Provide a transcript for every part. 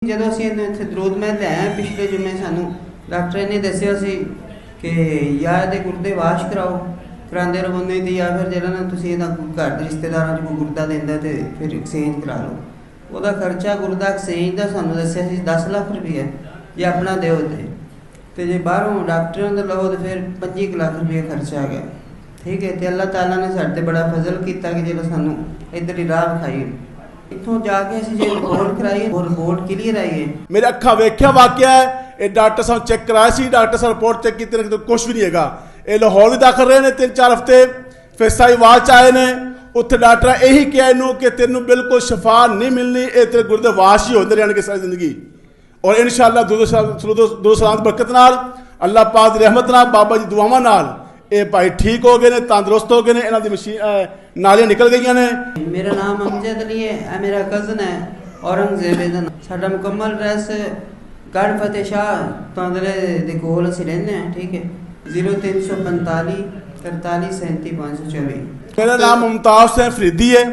ਜਦੋਂ ਅਸੀਂ ਇਹਨੂੰ ਇੱਥੇ ਦਰੂਦ ਮਹਿਲ ਲਿਆਏ ਪਿਛਲੇ ਜੁਮੇ ਸਾਨੂੰ ਡਾਕਟਰ ਨੇ ਦੱਸਿਆ ਸੀ ਕਿ ਜਾਂ ਇਹਦੇ ਗੁਰਦੇ ਵਾਸ਼ ਕਰਾਓ ਕਰਾਉਂਦੇ ਰਹੋ ਨਹੀਂ ਤੇ ਜਾਂ ਫਿਰ ਜਿਹੜਾ ਨਾ ਤੁਸੀਂ ਇਹਦਾ ਘਰ ਦੇ ਰਿਸ਼ਤੇਦਾਰਾਂ 'ਚ ਕੋਈ ਗੁਰਦਾ ਦਿੰਦਾ ਤੇ ਫਿਰ ਐਕਸਚੇਂਜ ਕਰਾ ਲਓ। ਉਹਦਾ ਖਰਚਾ ਗੁਰਦਾ ਐਕਸਚੇਂਜ ਦਾ ਸਾਨੂੰ ਦੱਸਿਆ ਸੀ 10 ਲੱਖ ਰੁਪਏ ਜੇ ਆਪਣਾ ਦਿਓ ਤੇ ਜੇ ਬਾਹਰੋਂ ਡਾਕਟਰਾਂ ਦਾ ਲਵੋ ਤੇ ਫਿਰ 25 ਲੱਖ ਰੁਪਏ ਖਰਚਾ ਆ ਗਿਆ। ठीक है, तो अल्लाह ताला ने साडे बड़ा फजल किया कि जो सानू इधर ही राह विखाई इत्थों जाके असीं जे रिपोर्ट कराई और रिपोर्ट क्लीयर आई है। मेरे अखा वेख्या वाकया है, ये डॉक्टर साहब चेक कराया सी, डॉक्टर साहब रिपोर्ट चेक की तो कुछ भी नहीं हैगा। ये लाहौर भी दाखिल रहे ने 3-4 हफ्ते, फिर साहिवाल च आए ने, उत्थे डॉक्टर यही कहा इनू कि तेनू बिल्कुल शफा नहीं मिलनी, ये तेरे गुर्दे वाश ही होते रहने सारी जिंदगी। और इंशाअल्लाह दुरूद सलाम बरकत नाल अल्लाह पाक दी रहमत नाल बाबा जी दुआवां नाल ये भाई ठीक हो गए ने, तंदुरुस्त हो गए ने, इन्हां दी मशीन नालियां निकल गई ने। मेरा नाम अमजद अली है, मेरा कज़न है औरंगजेब। साडा मुकम्मल एड्रैस गढ़ फतेह शाह तांदले दे कोल असीं रहिंदे हां। ठीक है, 0345 43 37 524। मेरा नाम मुमताज हुसैन फरीदी है,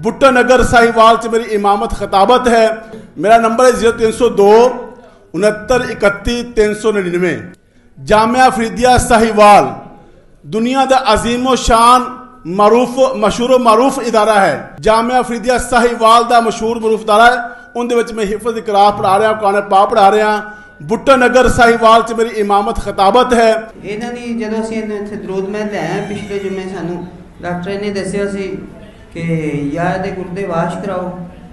भुट्टो नगर साहिवाल से मेरी इमामत खताबत है। मेरा नंबर है 0302 69 31 399। जामिया फरीदिया साहिवाल दुनिया का अजीमो शान मशहूर मारूफ इदारा है। जामिया फरीदिया साहिवाल का मशहूर मारूफ इदारा है, उनके मैं हिफज इकरार पढ़ा रहा, कुरान पाक पढ़ा रहा। भुट्टो नगर साहिवाल से मेरी इमामत खताबत है। इन्हां दी जदों असीं इत्थे दरूद महल लिआए पिछले जुमे सानू डॉक्टर ने दस्सिया सी कि या इहदे गुर्दे वाश कराओ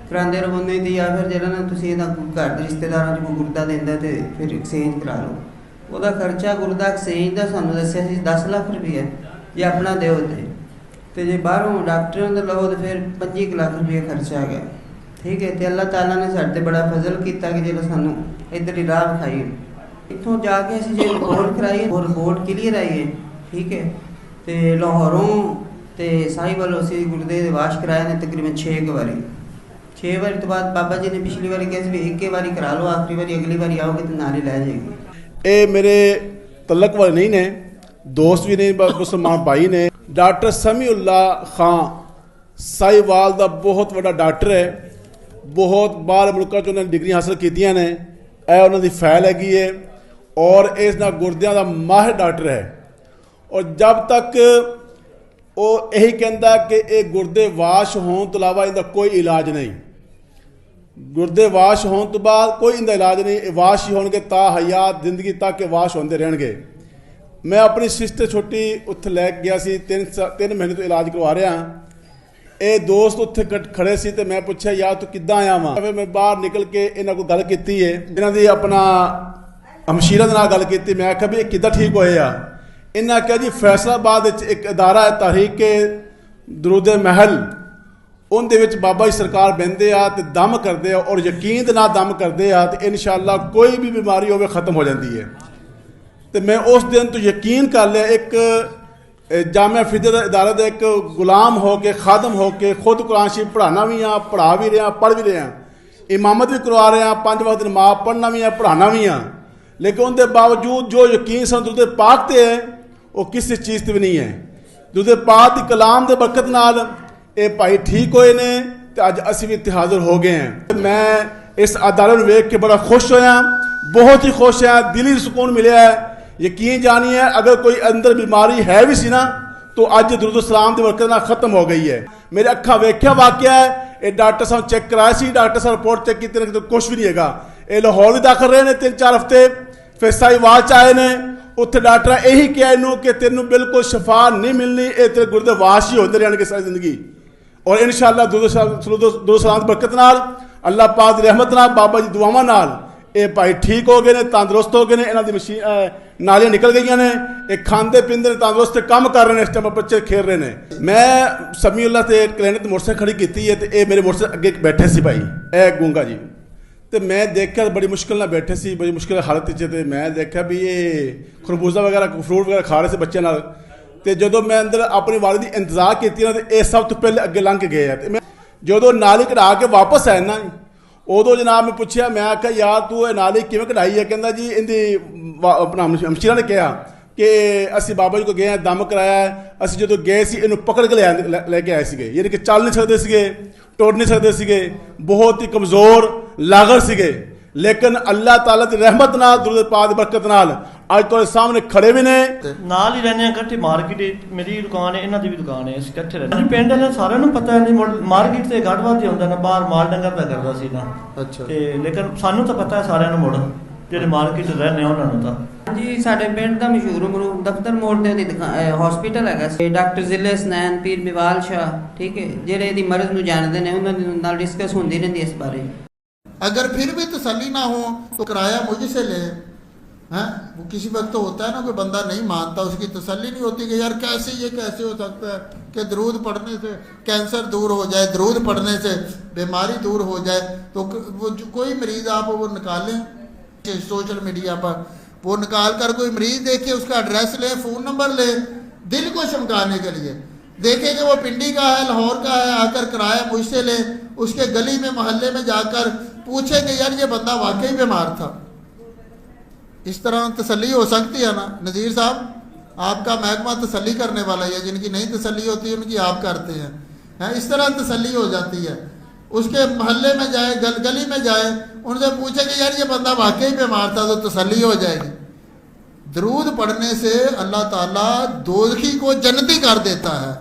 करांदे रहो नहीं ते या फिर जिहड़ा ना तुसीं इहदा घर दे रिश्तेदारां 'च कोई गुर्दा दिंदा ते फिर एक्सचेंज करा लो। ਉਹਦਾ ਖਰਚਾ ਗੁਰਦਾ ਐਕਸਚੇਂਜ ਦਾ ਸਾਨੂੰ ਦੱਸਿਆ ਸੀ 10 ਲੱਖ ਰੁਪਏ ਜੇ ਆਪਣਾ ਦਿਓ ਤੇ ਜੇ ਬਾਹਰੋਂ ਡਾਕਟਰਾਂ ਦਾ ਲਵੋ ਤੇ ਫਿਰ 25 ਲੱਖ ਰੁਪਏ ਖਰਚਾ ਆ ਗਿਆ। ਠੀਕ ਹੈ, ਤੇ ਅੱਲਾਹ ਤਾਲਾ ਨੇ ਸਾਡੇ ਬੜਾ ਫਜ਼ਲ ਕੀਤਾ ਕਿ ਜਿਹੜਾ ਸਾਨੂੰ ਇੱਧਰ ਹੀ ਰਾਹ ਵਿਖਾਈ। ਇੱਥੋਂ ਜਾ ਕੇ ਅਸੀਂ ਜੇ ਰਿਪੋਰਟ ਕਰਾਈ ਉਹ ਰਿਪੋਰਟ ਕਲੀਅਰ ਆਈ ਹੈ। ਠੀਕ ਹੈ, ਤੇ ਲਾਹੌਰੋਂ ਤੇ ਸਾहिवाल ਅਸੀਂ ਗੁਰਦੇ ਦੇ ਵਾਸ਼ ਕਰਾਏ ਨੇ ਤਕਰੀਬਨ 6 ਵਾਰੀ। 6 ਵਾਰੀ ਤੋਂ ਬਾਅਦ ਬਾਬਾ ਜੀ ਨੇ ਪਿਛਲੀ ਵਾਰੀ ਕਿਹਾ ਸੀ ਵੀ ਇੱਕ ਵਾਰੀ ਕਰਾ ਲਓ, ਆਖਰੀ ਵਾਰੀ ਅਗਲੀ ਵਾਰੀ ਆਓਗੇ ਤੇ ਨਾਲ ਹੀ ਲੈ ਜਾਏਗੀ। ये मेरे तलक वाले नहीं ने, दोस्त भी नहीं, मुसलमान भाई ने। डॉक्टर समीउल्लाह खान साहिवाल का बहुत बड़ा डॉक्टर है, बहुत बाहर मुल्कों च उन्होंने डिग्री हासिल कीतियां ने, यह उन्होंने फैल हैगी है और इस गुर्दियां का माहिर डॉक्टर है। और जब तक वो यही कहता कि ये गुर्दे वाश होने तो इलावा इनका कोई इलाज नहीं, गुर्दे वाश होने तो बाद कोई इनका इलाज नहीं, वाश ही होंगे ता हयात जिंदगी तक वाश होते रहने। मैं अपनी सिस्टर छोटी उत्थे लैके गया सी, 3 महीने तो इलाज करवा रहा। ये दोस्त उत्थे खड़े सी तो मैं पूछा यार तू किद्दां आया वा। फिर मैं बाहर निकल के इन्हां कोल गल कीती है, इन्हां दी अपना हमशीरा दे नाल गल कीती। मैं आख्या भी किद्दां ठीक होए आ। इन्हां आख्या जी फैसलाबाद एक इदारा है तहरीक दरूद महल, उनके विच बाबा जी सरकार बहते आ ते दम करते हैं और यकीन के नाल दम करते हैं तो इंशाअल्लाह कोई भी बीमारी हो ख़त्म हो जाती है। तो मैं उस दिन तो यकीन कर लिया, एक जामिया फरीदिया इदारे का एक गुलाम हो के खादम हो के खुद कुरान शरीफ पढ़ाना भी हाँ, पढ़ा भी रहा, पढ़ भी रहा, इमामत भी करवा रहे हैं, 5 वक्त नमाज पढ़ना भी है, पढ़ाना भी हाँ। लेकिन उनके बावजूद जो यकीन सन दुध पाक ते है वो किसी चीज़ से भी नहीं है। दुध पाक की कलाम के बरकत नाल ये भाई ठीक होए ने ते अज असीं भी इत्थे हाज़र हो गए हैं। मैं इस अदारे नूं वेख के बड़ा खुश होया, बहुत ही खुश है, दिली सुकून मिले है। यकीन जानिए अगर कोई अंदर बीमारी है भी सी ना तो अज दुरूद सलाम की बरकत नाल खत्म हो गई है। मेरे अखा वेख्या वाकया है, ये डॉक्टर साहब चेक कराया सी, डॉक्टर साहब रिपोर्ट चेक की तो कुछ भी नहीं हैगा। ये लाहौर भी दाखिल रहे ने 3-4 हफ्ते, फिर साहिवाल च आए ने, उत्थे डॉक्टर यही कहा इनू कि तेनू बिल्कुल शफा नहीं मिलनी, ये तेरे गुर्दे वाश ही होते रहने सारी जिंदगी। और इंशाअल्लाह दुरूद सलाम बरकत नाल अल्लाह पाक दी रहमत नाल बाबा जी दुआवां नाल ये भाई ठीक हो गए ने, तंदुरुस्त हो गए ने, इन्हां दी मशीन नालियां निकल गई ने, ये खांदे पींदे तंदुरुस्त काम कर रहे हैं, इस टाइम बच्चे खेल रहे हैं। मैं समीउल्लाह से क्लिनिक मोटरसाइकिल खड़ी की है तो ये मेरे मोटरसाइकिल अगे बैठे सी भाई ए गूंगा जी, तो मैं देखा बड़ी मुश्किल नाल बैठे सी, बड़ी मुश्किल हालत च, मैं देखा भी ये खरबूजा वगैरह फ्रूट वगैरह खा रहे थे बच्चे नाल। तो जो मैं अंदर अपनी वाली की इंतजार की ना तो ये सब तो पहले अगे लंघ गए हैं। मैं जो नाली कढ़ा के वापस आया ना उदों जनाब मैं पूछा, मैं आख्या यार तू ये नाली किवें कढ़ाई है? कहता जी इनकी अपना हमशीरा ने कहा कि असी बाबा जी को गए दम कराया, असी जो गए सी इनू पकड़ के लैके आए थे, यानी कि चल नहीं सकते थे, ਟੁਰ ਨਹੀਂ ਸਕਦੇ ਸੀਗੇ, ਬਹੁਤ ਹੀ ਕਮਜ਼ੋਰ ਲਾਗਰ ਸੀਗੇ, ਲੇਕਿਨ ਅੱਲਾਹ ਤਾਲਾ ਦੀ ਰਹਿਮਤ ਨਾਲ, ਦਰੂਦ ਪਾਕ ਦੀ ਬਰਕਤ ਨਾਲ ਅੱਜ ਤੁਹਾਡੇ ਸਾਹਮਣੇ ਖੜੇ ਵੀ ਨੇ। ਨਾਲ ਹੀ ਰਹਿੰਦੇ ਆ ਇਕੱਠੇ ਮਾਰਕੀਟ, ਮੇਰੀ ਦੁਕਾਨ ਹੈ, ਇਹਨਾਂ ਦੀ ਵੀ ਦੁਕਾਨ ਹੈ, ਅਸੀਂ ਇਕੱਠੇ ਰਹਿੰਦੇ ਹਾਂ। ਪਿੰਡ ਵਾਲੇ ਸਾਰਿਆਂ ਨੂੰ ਪਤਾ ਨਹੀਂ, ਮਾਰਕੀਟ ਤੇ ਗੜਵਾ ਤੇ ਹੁੰਦਾ ਨਾ, ਬਾਹਰ ਮਾਲ ਡੰਗਰ ਦਾ ਕਰਦਾ ਸੀ ਨਾ। ਅੱਛਾ। ਤੇ ਲੇਕਿਨ ਸਾਨੂੰ ਤਾਂ ਪਤਾ ਹੈ ਸਾਰਿਆਂ ਨੂੰ, ਮੁੜ ਜਿਹੜੇ ਮਾਰਕੀਟ 'ਚ ਰਹਿੰਦੇ ਆ ਉਹਨਾਂ ਨੂੰ ਤਾਂ। ਜੀ ਸਾਡੇ ਪਿੰਡ ਦਾ ਮਸ਼ਹੂਰ ਮਰੂਫ ਦਫ਼ਤਰ ਮੋੜ ਦੇ ਉਹਦੀ ਹਸਪੀਟਲ ਹੈਗਾ ਸੀ, ਡਾਕਟਰ ਜ਼ਿਲ੍ਹੇ ਹਸਨੈਨ ਪੀਰ ਬਿਵਾਲ ਸ਼ਾਹ, ਠੀਕ ਹੈ, ਜਿਹੜੇ ਇਹਦੀ ਮਰਜ਼ ਨੂੰ ਜਾਣਦੇ ਨੇ, ਉਹਨਾਂ ਦੇ ਨਾਲ ਡਿਸਕਸ ਹੁੰਦੀ ਰਹਿੰਦੀ ਇਸ ਬਾਰੇ। अगर फिर भी तसल्ली ना हो तो किराया मुझसे ले हैं। वो किसी वक्त तो होता है ना, कोई बंदा नहीं मानता, उसकी तसल्ली नहीं होती कि यार कैसे ये कैसे हो सकता है कि दरूद पढ़ने से कैंसर दूर हो जाए, दरूद पढ़ने से बीमारी दूर हो जाए। तो वो कोई मरीज़ आप वो निकालें सोशल मीडिया पर, वो निकाल कर कोई मरीज़ देखे, उसका एड्रेस ले, फ़ोन नंबर ले, दिल को चमकाने के लिए देखे कि वो पिंडी का है, लाहौर का है, आकर किराया मुझसे ले, उसके गली में मोहल्ले में जाकर पूछे कि यार ये बंदा वाकई बीमार था। इस तरह तसल्ली हो सकती है ना नज़ीर साहब? आपका महकमा तसल्ली करने वाला है, जिनकी नहीं तसल्ली होती उनकी आप करते हैं। इस तरह तसल्ली हो जाती है। उसके मोहल्ले में जाए, गली में जाए, उनसे पूछे कि यार ये बंदा वाकई बीमार था, तो तसल्ली हो जाएगी। दरूद पढ़ने से अल्लाह ताला दोज़खी को जन्नती कर देता है।